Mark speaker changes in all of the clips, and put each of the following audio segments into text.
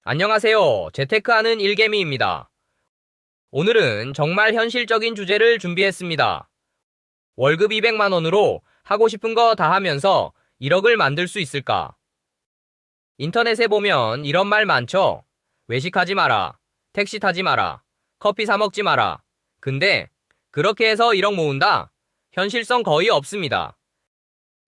Speaker 1: 안녕하세요. 재테크하는 일개미입니다. 오늘은 정말 현실적인 주제를 준비했습니다. 월급 200만 원으로 하고 싶은 거 다 하면서 1억을 만들 수 있을까? 인터넷에 보면 이런 말 많죠? 외식하지 마라. 택시 타지 마라. 커피 사 먹지 마라. 근데 그렇게 해서 1억 모은다? 현실성 거의 없습니다.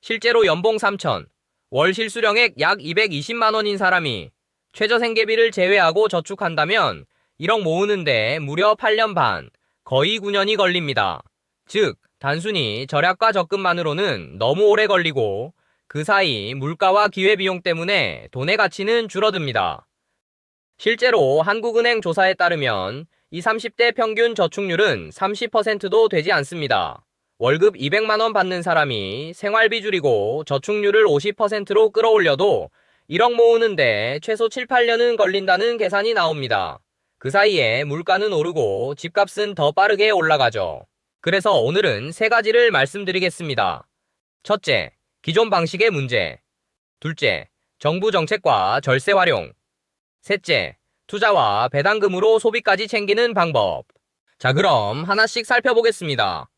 Speaker 1: 실제로 연봉 3천, 월 실수령액 약 220만 원인 사람이 최저생계비를 제외하고 저축한다면 1억 모으는데 무려 8년 반, 거의 9년이 걸립니다. 즉, 단순히 절약과 적금만으로는 너무 오래 걸리고 그 사이 물가와 기회비용 때문에 돈의 가치는 줄어듭니다. 실제로 한국은행 조사에 따르면 이 30대 평균 저축률은 30%도 되지 않습니다. 월급 200만 원 받는 사람이 생활비 줄이고 저축률을 50%로 끌어올려도 1억 모으는데 최소 7, 8년은 걸린다는 계산이 나옵니다. 그 사이에 물가는 오르고 집값은 더 빠르게 올라가죠. 그래서 오늘은 세 가지를 말씀드리겠습니다. 첫째, 기존 방식의 문제. 둘째, 정부 정책과 절세 활용. 셋째, 투자와 배당금으로 소비까지 챙기는 방법. 자, 그럼 하나씩 살펴보겠습니다.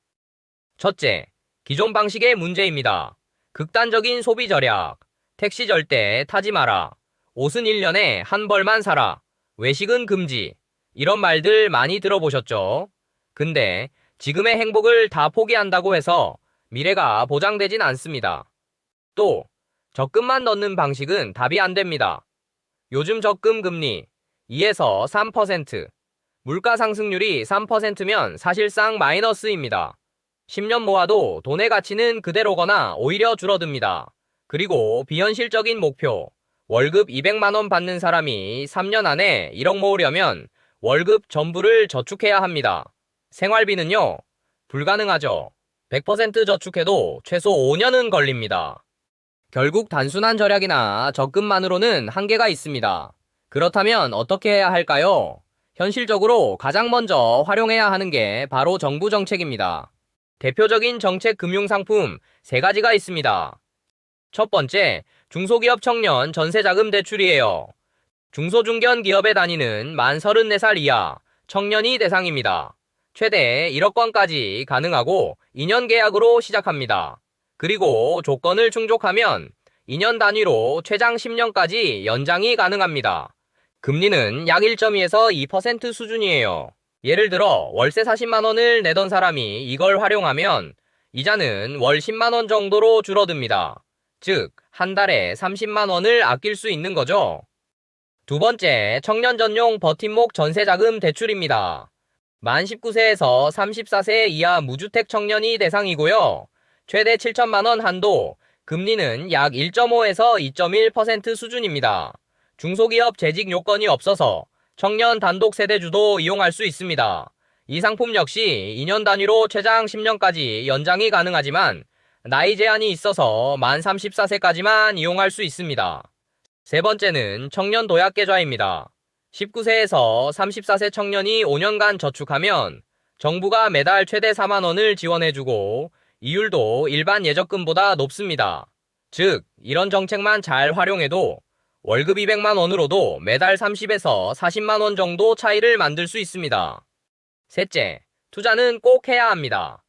Speaker 1: 첫째, 기존 방식의 문제입니다. 극단적인 소비 절약. 택시 절대 타지 마라. 옷은 1년에 한 벌만 사라. 외식은 금지. 이런 말들 많이 들어보셨죠? 근데 지금의 행복을 다 포기한다고 해서 미래가 보장되진 않습니다. 또, 적금만 넣는 방식은 답이 안 됩니다. 요즘 적금 금리 2에서 3%, 물가 상승률이 3%면 사실상 마이너스입니다. 10년 모아도 돈의 가치는 그대로거나 오히려 줄어듭니다. 그리고 비현실적인 목표, 월급 200만 원 받는 사람이 3년 안에 1억 모으려면 월급 전부를 저축해야 합니다. 생활비는요? 불가능하죠. 100% 저축해도 최소 5년은 걸립니다. 결국 단순한 절약이나 적금만으로는 한계가 있습니다. 그렇다면 어떻게 해야 할까요? 현실적으로 가장 먼저 활용해야 하는 게 바로 정부 정책입니다. 대표적인 정책 금융상품 3가지가 있습니다. 첫 번째, 중소기업 청년 전세자금 대출이에요. 중소중견 기업에 다니는 만 34살 이하 청년이 대상입니다. 최대 1억 원까지 가능하고 2년 계약으로 시작합니다. 그리고 조건을 충족하면 2년 단위로 최장 10년까지 연장이 가능합니다. 금리는 약 1.2에서 2% 수준이에요. 예를 들어 월세 40만 원을 내던 사람이 이걸 활용하면 이자는 월 10만 원 정도로 줄어듭니다. 즉, 한 달에 30만 원을 아낄 수 있는 거죠. 두 번째, 청년 전용 버팀목 전세자금 대출입니다. 만 19세에서 34세 이하 무주택 청년이 대상이고요. 최대 7천만 원 한도, 금리는 약 1.5에서 2.1% 수준입니다. 중소기업 재직 요건이 없어서 청년 단독 세대주도 이용할 수 있습니다. 이 상품 역시 2년 단위로 최장 10년까지 연장이 가능하지만 나이 제한이 있어서 만 34세까지만 이용할 수 있습니다. 세 번째는 청년 도약 계좌입니다. 19세에서 34세 청년이 5년간 저축하면 정부가 매달 최대 4만 원을 지원해주고 이율도 일반 예적금보다 높습니다. 즉, 이런 정책만 잘 활용해도 월급 200만 원으로도 매달 30에서 40만 원 정도 차이를 만들 수 있습니다. 셋째, 투자는 꼭 해야 합니다.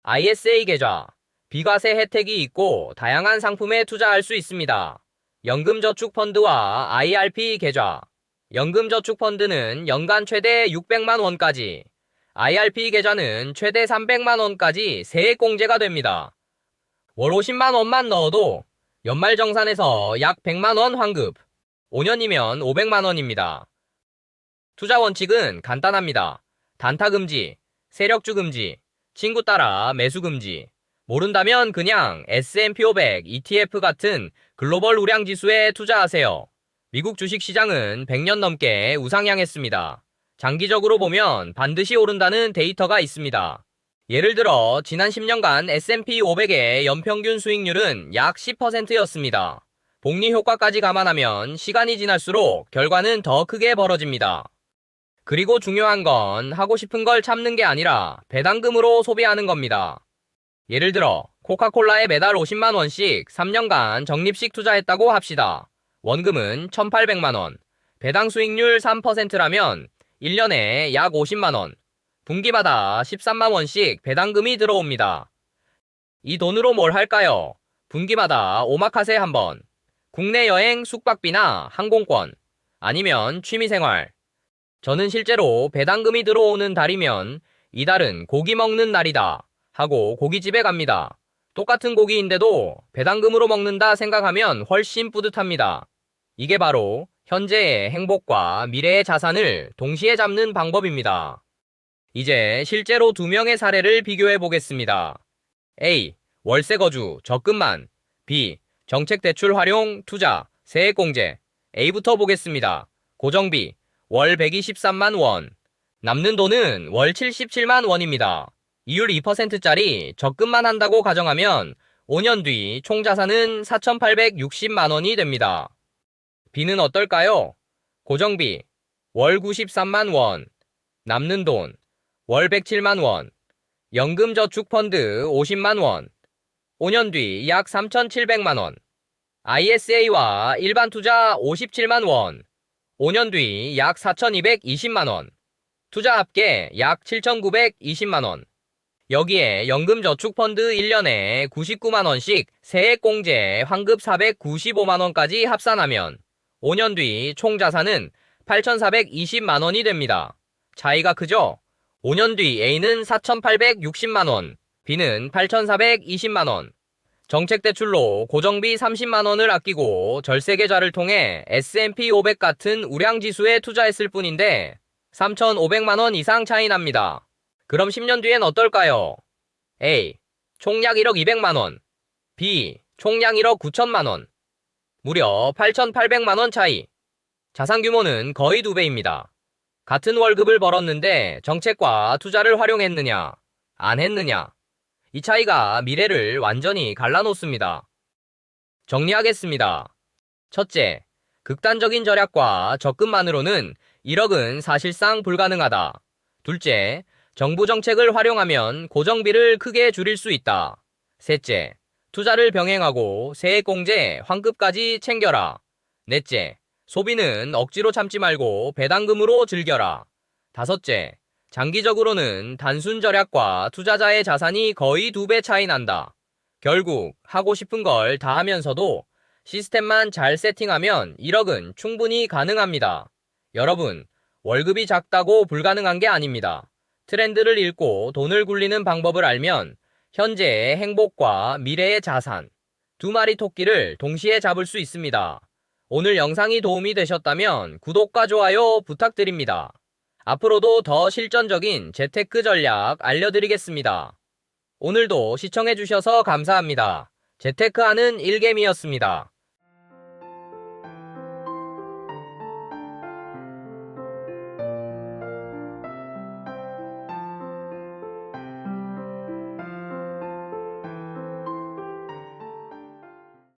Speaker 1: ISA 계좌, 비과세 혜택이 있고 다양한 상품에 투자할 수 있습니다. 연금저축펀드와 IRP 계좌, 연금저축펀드는 연간 최대 600만 원까지, IRP 계좌는 최대 300만 원까지 세액공제가 됩니다. 월 50만 원만 넣어도 연말정산에서 약 100만 원 환급, 5년이면 500만 원입니다. 투자 원칙은 간단합니다. 단타 금지, 세력주 금지, 친구 따라 매수 금지. 모른다면 그냥 S&P 500 ETF 같은 글로벌 우량 지수에 투자하세요. 미국 주식시장은 100년 넘게 우상향했습니다. 장기적으로 보면 반드시 오른다는 데이터가 있습니다. 예를 들어 지난 10년간 S&P 500의 연평균 수익률은 약 10%였습니다. 복리 효과까지 감안하면 시간이 지날수록 결과는 더 크게 벌어집니다. 그리고 중요한 건 하고 싶은 걸 참는 게 아니라 배당금으로 소비하는 겁니다. 예를 들어 코카콜라에 매달 50만 원씩 3년간 적립식 투자했다고 합시다. 원금은 1,800만 원. 배당 수익률 3%라면 1년에 약 50만원, 분기마다 13만원씩 배당금이 들어옵니다. 이 돈으로 뭘 할까요? 분기마다 오마카세 한번, 국내 여행 숙박비나 항공권, 아니면 취미생활. 저는 실제로 배당금이 들어오는 달이면 이달은 고기 먹는 날이다 하고 고깃집에 갑니다. 똑같은 고기인데도 배당금으로 먹는다 생각하면 훨씬 뿌듯합니다. 이게 바로 현재의 행복과 미래의 자산을 동시에 잡는 방법입니다. 이제 실제로 두 명의 사례를 비교해 보겠습니다. A. 월세 거주, 적금만. B. 정책 대출 활용, 투자, 세액공제. A부터 보겠습니다. 고정비, 월 123만 원. 남는 돈은 월 77만 원입니다. 이율 2%짜리 적금만 한다고 가정하면 5년 뒤 총 자산은 4,860만 원이 됩니다. B는 어떨까요? 고정비, 월 93만 원. 남는 돈, 월 107만 원. 연금저축펀드 50만 원. 5년 뒤 약 3,700만 원. ISA와 일반 투자 57만 원. 5년 뒤 약 4,220만 원. 투자 합계 약 7,920만 원. 여기에 연금저축펀드 1년에 99만 원씩 세액공제 환급 495만 원까지 합산하면 5년 뒤 총 자산은 8,420만 원이 됩니다. 차이가 크죠? 5년 뒤 A는 4,860만 원, B는 8,420만 원. 정책대출로 고정비 30만 원을 아끼고 절세계좌를 통해 S&P 500 같은 우량지수에 투자했을 뿐인데 3,500만 원 이상 차이 납니다. 그럼 10년 뒤엔 어떨까요? A. 총약 1억 200만 원. B. 총약 1억 9천만 원. 무려 8,800만 원 차이. 자산 규모는 거의 2배입니다. 같은 월급을 벌었는데 정책과 투자를 활용했느냐, 안 했느냐. 이 차이가 미래를 완전히 갈라놓습니다. 정리하겠습니다. 첫째, 극단적인 절약과 적금만으로는 1억은 사실상 불가능하다. 둘째, 정부 정책을 활용하면 고정비를 크게 줄일 수 있다. 셋째, 투자를 병행하고 세액공제, 환급까지 챙겨라. 넷째, 소비는 억지로 참지 말고 배당금으로 즐겨라. 다섯째, 장기적으로는 단순 절약과 투자자의 자산이 거의 2배 차이 난다. 결국 하고 싶은 걸 다 하면서도 시스템만 잘 세팅하면 1억은 충분히 가능합니다. 여러분, 월급이 작다고 불가능한 게 아닙니다. 트렌드를 읽고 돈을 굴리는 방법을 알면 현재의 행복과 미래의 자산, 두 마리 토끼를 동시에 잡을 수 있습니다. 오늘 영상이 도움이 되셨다면 구독과 좋아요 부탁드립니다. 앞으로도 더 실전적인 재테크 전략 알려드리겠습니다. 오늘도 시청해주셔서 감사합니다. 재테크하는 일개미였습니다.